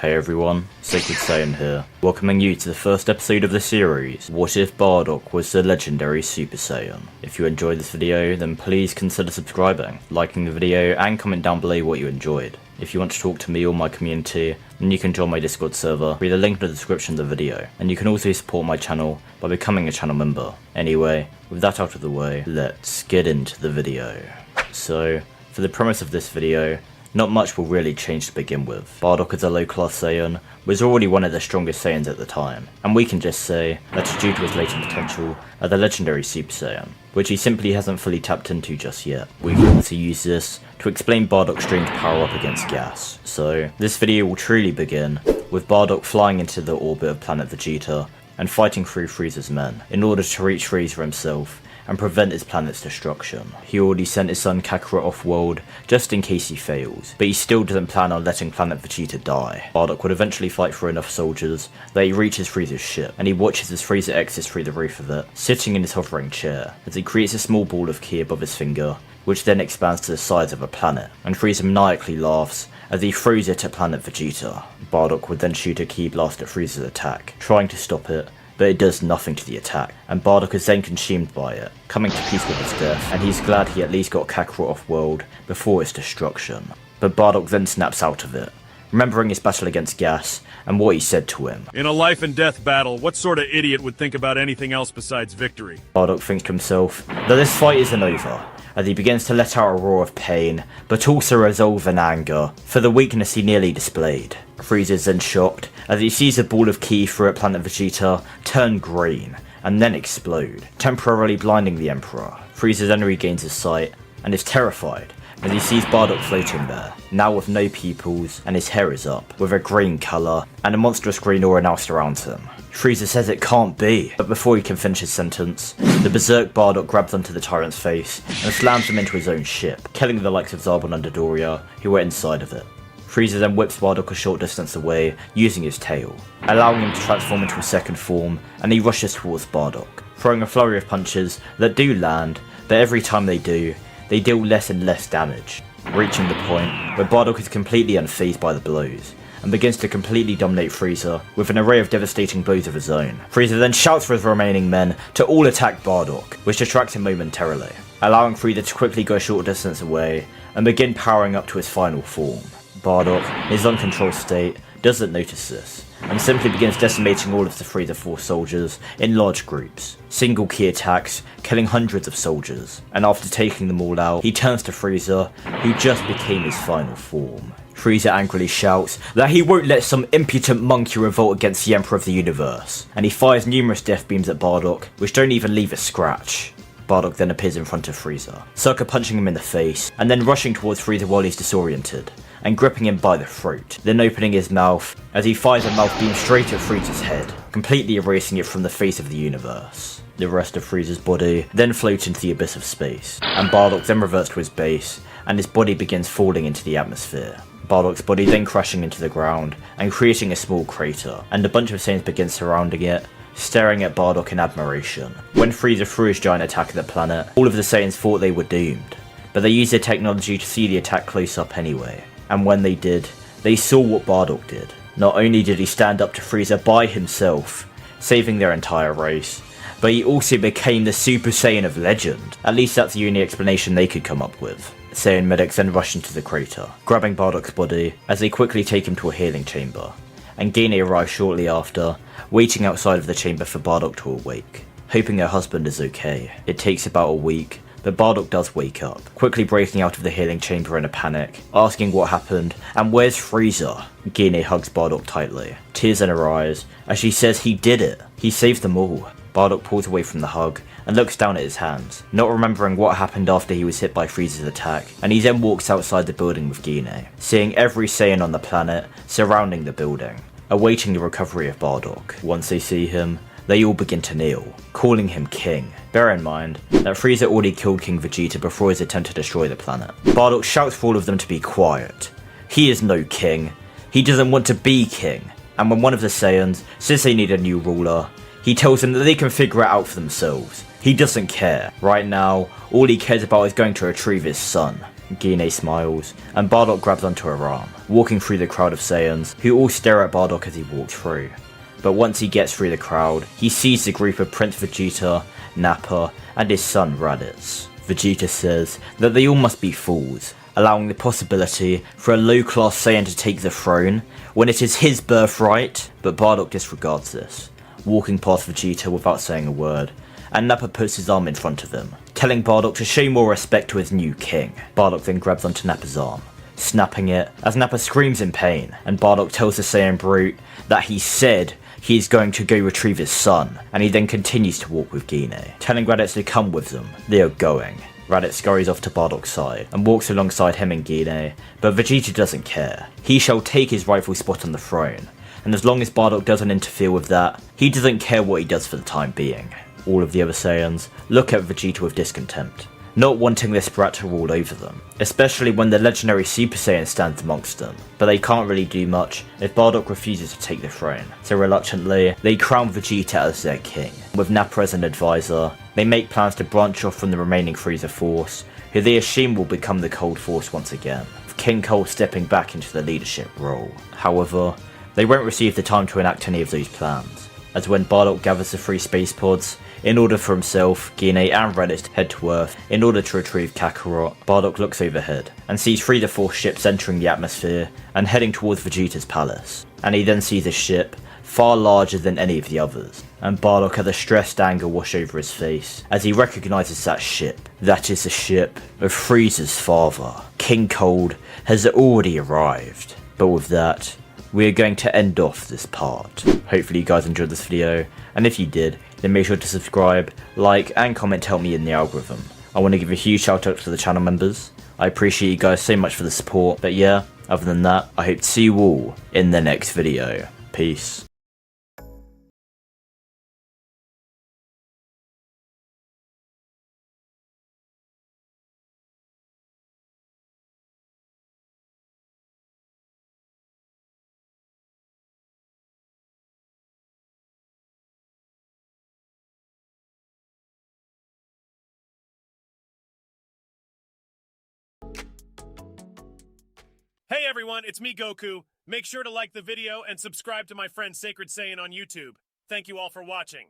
Hey everyone, Sacred Saiyan here, welcoming you to the first episode of the series, What If Bardock Was the Legendary Super Saiyan? If you enjoyed this video, then please consider subscribing, liking the video, and comment down below what you enjoyed. If you want to talk to me or my community, then you can join my Discord server via the link in the description of the video, and you can also support my channel by becoming a channel member. Anyway, with that out of the way, let's get into the video. So, for the premise of this video, not much will really change to begin with. Bardock as a low class Saiyan was already one of the strongest Saiyans at the time, and we can just say that it's due to his latent potential as the legendary Super Saiyan, which he simply hasn't fully tapped into just yet. We can also use this to explain Bardock's strange power up against gas. So, this video will truly begin with Bardock flying into the orbit of planet Vegeta and fighting through Frieza's men in order to reach Frieza himself and prevent his planet's destruction. He already sent his son Kakarot off-world just in case he fails, but he still doesn't plan on letting planet Vegeta die. Bardock would eventually fight for enough soldiers that he reaches Frieza's ship, and he watches as Frieza exits through the roof of it, sitting in his hovering chair, as he creates a small ball of ki above his finger, which then expands to the size of a planet, and Frieza maniacally laughs as he throws it at planet Vegeta. Bardock would then shoot a ki blast at Frieza's attack, trying to stop it, but it does nothing to the attack, and Bardock is then consumed by it, coming to peace with his death, and he's glad he at least got Kakarot off-world before its destruction. But Bardock then snaps out of it, remembering his battle against Gas and what he said to him. In a life and death battle, what sort of idiot would think about anything else besides victory? Bardock thinks to himself that this fight isn't over, as he begins to let out a roar of pain, but also resolve in anger for the weakness he nearly displayed. Frieza is then shocked as he sees a ball of ki through at planet Vegeta turn green and then explode, temporarily blinding the Emperor. Frieza then regains his sight and is terrified as he sees Bardock floating there, now with no pupils and his hair is up, with a green colour, and a monstrous green aura now surrounds him. Frieza says it can't be, but before he can finish his sentence, the berserk Bardock grabs onto the tyrant's face and slams him into his own ship, killing the likes of Zarbon and Dodoria, who were inside of it. Frieza then whips Bardock a short distance away using his tail, allowing him to transform into a second form, and he rushes towards Bardock, throwing a flurry of punches that do land, but every time they do, they deal less and less damage, reaching the point where Bardock is completely unfazed by the blows, and begins to completely dominate Frieza with an array of devastating blows of his own. Frieza then shouts for his remaining men to all attack Bardock, which distracts him momentarily, allowing Frieza to quickly go a short distance away and begin powering up to his final form. Bardock, in his uncontrolled state, doesn't notice this, and simply begins decimating all of the Frieza Force soldiers in large groups, single ki attacks, killing hundreds of soldiers, and after taking them all out, he turns to Frieza, who just became his final form. Frieza angrily shouts that he won't let some impudent monkey revolt against the Emperor of the Universe, and he fires numerous death beams at Bardock, which don't even leave a scratch. Bardock then appears in front of Frieza, sucker punching him in the face, and then rushing towards Frieza while he's disoriented, and gripping him by the throat, then opening his mouth as he fires a mouth beam straight at Frieza's head, completely erasing it from the face of the universe. The rest of Frieza's body then floats into the abyss of space, and Bardock then reverts to his base, and his body begins falling into the atmosphere. Bardock's body then crashing into the ground, and creating a small crater, and a bunch of Saiyans begin surrounding it, staring at Bardock in admiration. When Frieza threw his giant attack at the planet, all of the Saiyans thought they were doomed, but they used their technology to see the attack close up anyway. And when they did, they saw what Bardock did. Not only did he stand up to Frieza by himself, saving their entire race, but he also became the Super Saiyan of legend. At least that's the only explanation they could come up with. Saiyan medics then rush into the crater, grabbing Bardock's body as they quickly take him to a healing chamber, and Gine arrives shortly after, waiting outside of the chamber for Bardock to awake, hoping her husband is okay. It takes about a week, but Bardock does wake up, quickly breaking out of the healing chamber in a panic, asking what happened and where's Frieza? Gine hugs Bardock tightly, tears in her eyes, as she says he did it, he saved them all. Bardock pulls away from the hug and looks down at his hands, not remembering what happened after he was hit by Frieza's attack, and he then walks outside the building with Gine, seeing every Saiyan on the planet surrounding the building, awaiting the recovery of Bardock. Once they see him, they all begin to kneel, calling him king. Bear in mind that Frieza already killed King Vegeta before his attempt to destroy the planet. Bardock shouts for all of them to be quiet. He is no king. He doesn't want to be king. And when one of the Saiyans says they need a new ruler, he tells them that they can figure it out for themselves. He doesn't care. Right now, all he cares about is going to retrieve his son. Guinea smiles, and Bardock grabs onto her arm, walking through the crowd of Saiyans, who all stare at Bardock as he walks through. But once he gets through the crowd, he sees the group of Prince Vegeta, Nappa, and his son Raditz. Vegeta says that they all must be fools, allowing the possibility for a low-class Saiyan to take the throne when it is his birthright, but Bardock disregards this, walking past Vegeta without saying a word, and Nappa puts his arm in front of him, telling Bardock to show more respect to his new king. Bardock then grabs onto Nappa's arm, snapping it as Nappa screams in pain, and Bardock tells the Saiyan brute that he said he is going to go retrieve his son, and he then continues to walk with Guinea, telling Raditz to come with them. They are going. Raditz scurries off to Bardock's side and walks alongside him and Guinea, but Vegeta doesn't care. He shall take his rightful spot on the throne, and as long as Bardock doesn't interfere with that, he doesn't care what he does for the time being. All of the other Saiyans look at Vegeta with discontempt, not wanting this brat to rule over them, especially when the legendary Super Saiyan stands amongst them, but they can't really do much if Bardock refuses to take the throne, so reluctantly, they crown Vegeta as their king. With Nappa as an advisor, they make plans to branch off from the remaining Frieza force, who they assume will become the Cold Force once again, with King Cold stepping back into the leadership role. However, they won't receive the time to enact any of those plans, as when Bardock gathers the 3 space pods, in order for himself, Guinea and Raditz to head to Earth in order to retrieve Kakarot, Bardock looks overhead and sees 3 of the 4 ships entering the atmosphere and heading towards Vegeta's palace. And he then sees a ship far larger than any of the others, and Bardock has a stressed anger wash over his face as he recognises that ship. That is the ship of Frieza's father. King Cold has already arrived. But with that, we are going to end off this part. Hopefully you guys enjoyed this video, and if you did, then make sure to subscribe, like, and comment to help me in the algorithm. I want to give a huge shout out to the channel members. I appreciate you guys so much for the support, but yeah, other than that, I hope to see you all in the next video. Peace. Hey everyone, it's me Goku. Make sure to like the video and subscribe to my friend Sacred Saiyan on YouTube. Thank you all for watching.